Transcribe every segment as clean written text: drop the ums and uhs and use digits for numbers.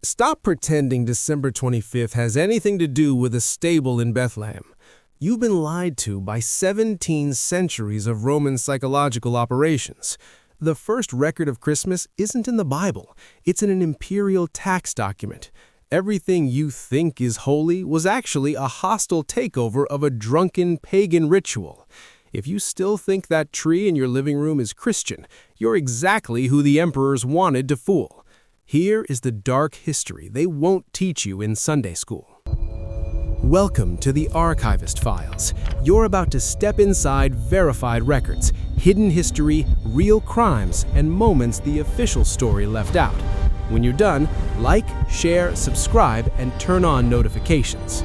Stop pretending December 25th has anything to do with a stable in Bethlehem. You've been lied to by 17 centuries of Roman psychological operations. The first record of Christmas isn't in the Bible. It's in an imperial tax document. Everything you think is holy was actually a hostile takeover of a drunken pagan ritual. If you still think that tree in your living room is Christian, you're exactly who the emperors wanted to fool. Here is the dark history they won't teach you in Sunday school. Welcome to the Archivist Files. You're about to step inside verified records, hidden history, real crimes, and moments the official story left out. When you're done, like, share, subscribe, and turn on notifications.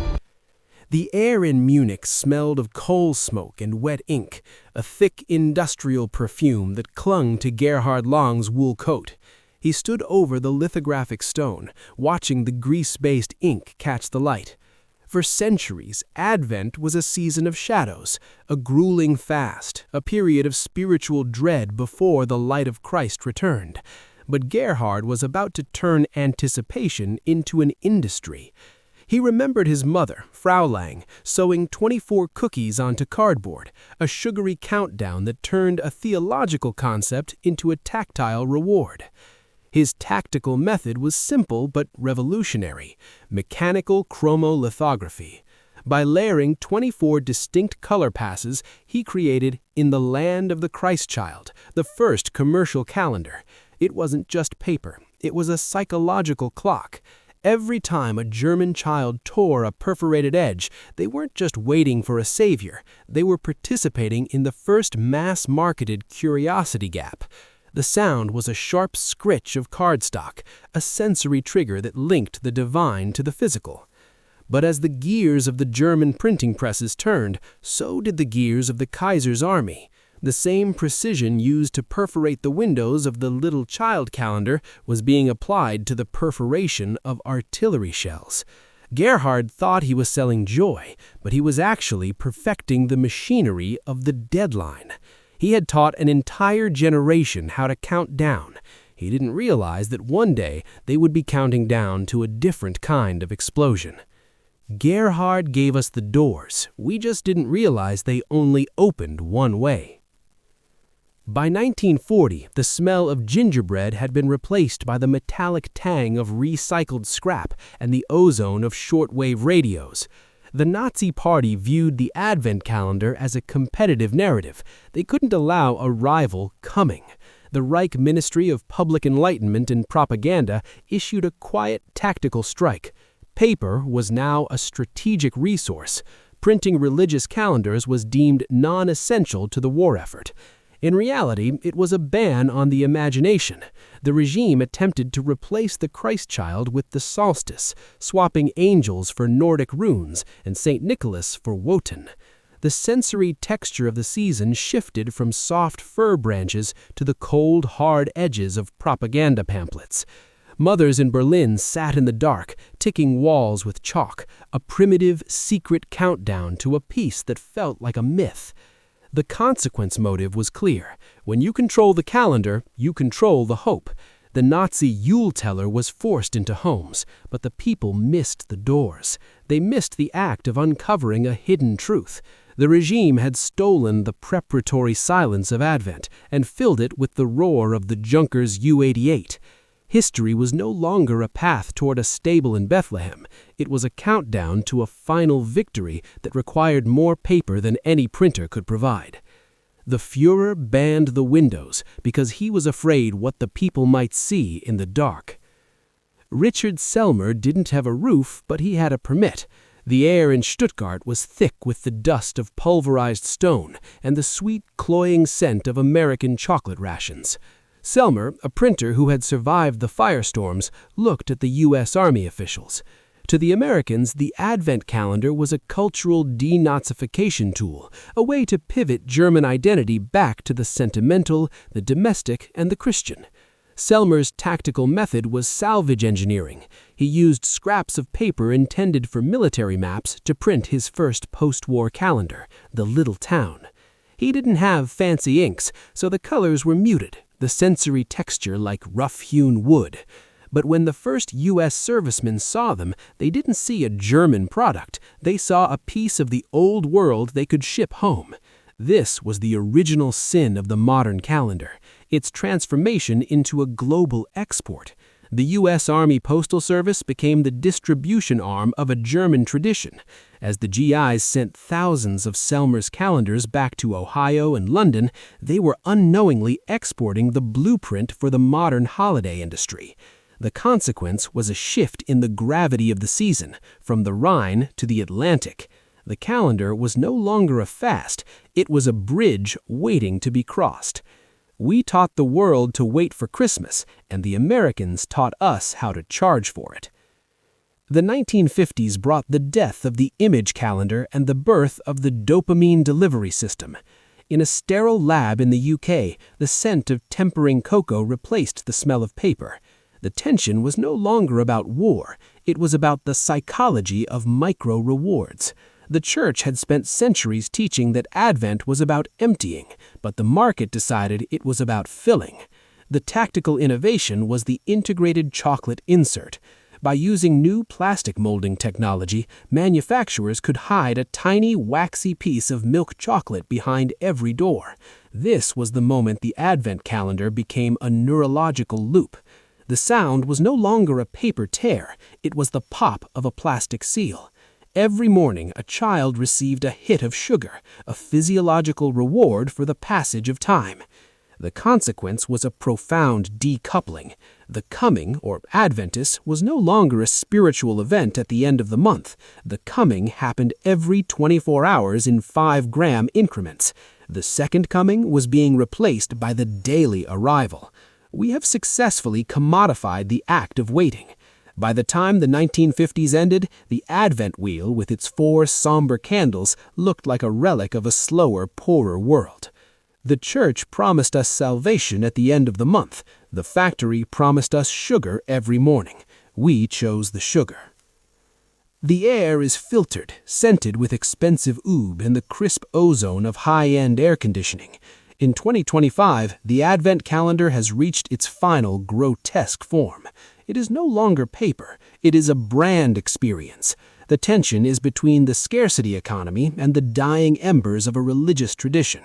The air in Munich smelled of coal smoke and wet ink, a thick industrial perfume that clung to Gerhard Lang's wool coat. He stood over the lithographic stone, watching the grease-based ink catch the light. For centuries, Advent was a season of shadows, a grueling fast, a period of spiritual dread before the light of Christ returned. But Gerhard was about to turn anticipation into an industry. He remembered his mother, Frau Lang, sewing 24 cookies onto cardboard, a sugary countdown that turned a theological concept into a tactile reward. His tactical method was simple but revolutionary: mechanical chromolithography. By layering 24 distinct color passes, he created In the Land of the Christ Child, the first commercial calendar. It wasn't just paper, it was a psychological clock. Every time a German child tore a perforated edge, they weren't just waiting for a savior, they were participating in the first mass-marketed curiosity gap. The sound was a sharp scritch of cardstock, a sensory trigger that linked the divine to the physical. But as the gears of the German printing presses turned, so did the gears of the Kaiser's army. The same precision used to perforate the windows of the little child calendar was being applied to the perforation of artillery shells. Gerhard thought he was selling joy, but he was actually perfecting the machinery of the deadline. He had taught an entire generation how to count down. He didn't realize that one day they would be counting down to a different kind of explosion. Gerhard gave us the doors. We just didn't realize they only opened one way. By 1940, the smell of gingerbread had been replaced by the metallic tang of recycled scrap and the ozone of shortwave radios. The Nazi Party viewed the Advent calendar as a competitive narrative. They couldn't allow a rival coming. The Reich Ministry of Public Enlightenment and Propaganda issued a quiet tactical strike. Paper was now a strategic resource. Printing religious calendars was deemed non-essential to the war effort. In reality, it was a ban on the imagination. The regime attempted to replace the Christ child with the Solstice, swapping angels for Nordic runes and St. Nicholas for Wotan. The sensory texture of the season shifted from soft fir branches to the cold, hard edges of propaganda pamphlets. Mothers in Berlin sat in the dark, ticking walls with chalk, a primitive, secret countdown to a peace that felt like a myth. The consequence motive was clear. When you control the calendar, you control the hope. The Nazi Yule teller was forced into homes, but the people missed the doors. They missed the act of uncovering a hidden truth. The regime had stolen the preparatory silence of Advent and filled it with the roar of the Junkers U-88. History was no longer a path toward a stable in Bethlehem. It was a countdown to a final victory that required more paper than any printer could provide. The Führer banned the windows because he was afraid what the people might see in the dark. Richard Selmer didn't have a roof, but he had a permit. The air in Stuttgart was thick with the dust of pulverized stone and the sweet, cloying scent of American chocolate rations. Selmer, a printer who had survived the firestorms, looked at the U.S. Army officials. To the Americans, the Advent calendar was a cultural denazification tool, a way to pivot German identity back to the sentimental, the domestic, and the Christian. Selmer's tactical method was salvage engineering. He used scraps of paper intended for military maps to print his first post-war calendar, The Little Town. He didn't have fancy inks, so the colors were muted, the sensory texture like rough-hewn wood. But when the first U.S. servicemen saw them, they didn't see a German product. They saw a piece of the old world they could ship home. This was the original sin of the modern calendar, its transformation into a global export. The U.S. Army Postal Service became the distribution arm of a German tradition. As the GIs sent thousands of Selmer's calendars back to Ohio and London, they were unknowingly exporting the blueprint for the modern holiday industry. The consequence was a shift in the gravity of the season, from the Rhine to the Atlantic. The calendar was no longer a fast, it was a bridge waiting to be crossed. We taught the world to wait for Christmas, and the Americans taught us how to charge for it. The 1950s brought the death of the image calendar and the birth of the dopamine delivery system. In a sterile lab in the UK, the scent of tempering cocoa replaced the smell of paper. The tension was no longer about war, it was about the psychology of micro-rewards. The church had spent centuries teaching that Advent was about emptying, but the market decided it was about filling. The tactical innovation was the integrated chocolate insert. By using new plastic molding technology, manufacturers could hide a tiny, waxy piece of milk chocolate behind every door. This was the moment the Advent calendar became a neurological loop. The sound was no longer a paper tear, it was the pop of a plastic seal. Every morning, a child received a hit of sugar, a physiological reward for the passage of time. The consequence was a profound decoupling. The coming, or Adventus, was no longer a spiritual event at the end of the month. The coming happened every 24 hours in 5-gram increments. The second coming was being replaced by the daily arrival. We have successfully commodified the act of waiting. By the time the 1950s ended, the Advent wheel with its 4 somber candles looked like a relic of a slower, poorer world. The church promised us salvation at the end of the month. The factory promised us sugar every morning. We chose the sugar. The air is filtered, scented with expensive oud and the crisp ozone of high-end air conditioning. In 2025, the Advent calendar has reached its final grotesque form. It is no longer paper, it is a brand experience. The tension is between the scarcity economy and the dying embers of a religious tradition.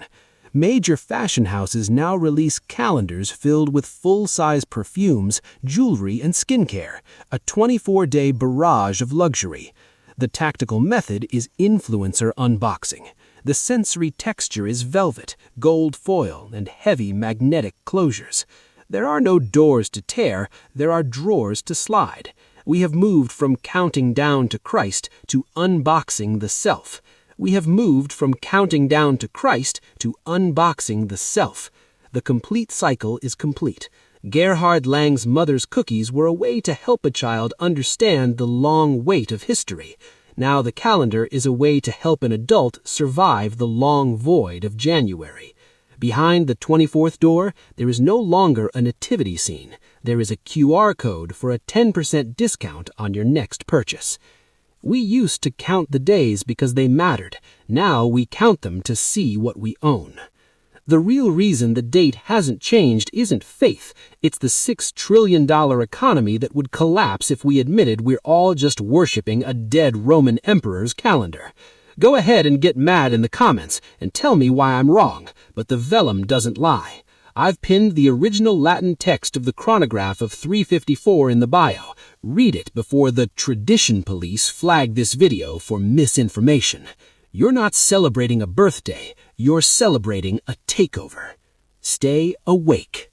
Major fashion houses now release calendars filled with full-size perfumes, jewelry, and skincare, a 24-day barrage of luxury. The tactical method is influencer unboxing. The sensory texture is velvet, gold foil, and heavy magnetic closures. There are no doors to tear, there are drawers to slide. We have moved from counting down to Christ to unboxing the self. We have moved from counting down to Christ to unboxing the self. The complete cycle is complete. Gerhard Lang's mother's cookies were a way to help a child understand the long wait of history. Now the calendar is a way to help an adult survive the long void of January. Behind the 24th door, there is no longer a nativity scene. There is a QR code for a 10% discount on your next purchase. We used to count the days because they mattered. Now we count them to see what we own. The real reason the date hasn't changed isn't faith. It's the $6 trillion economy that would collapse if we admitted we're all just worshipping a dead Roman emperor's calendar. Go ahead and get mad in the comments and tell me why I'm wrong, but the vellum doesn't lie. I've pinned the original Latin text of the Chronograph of 354 in the bio. Read it before the tradition police flag this video for misinformation. You're not celebrating a birthday, you're celebrating a takeover. Stay awake.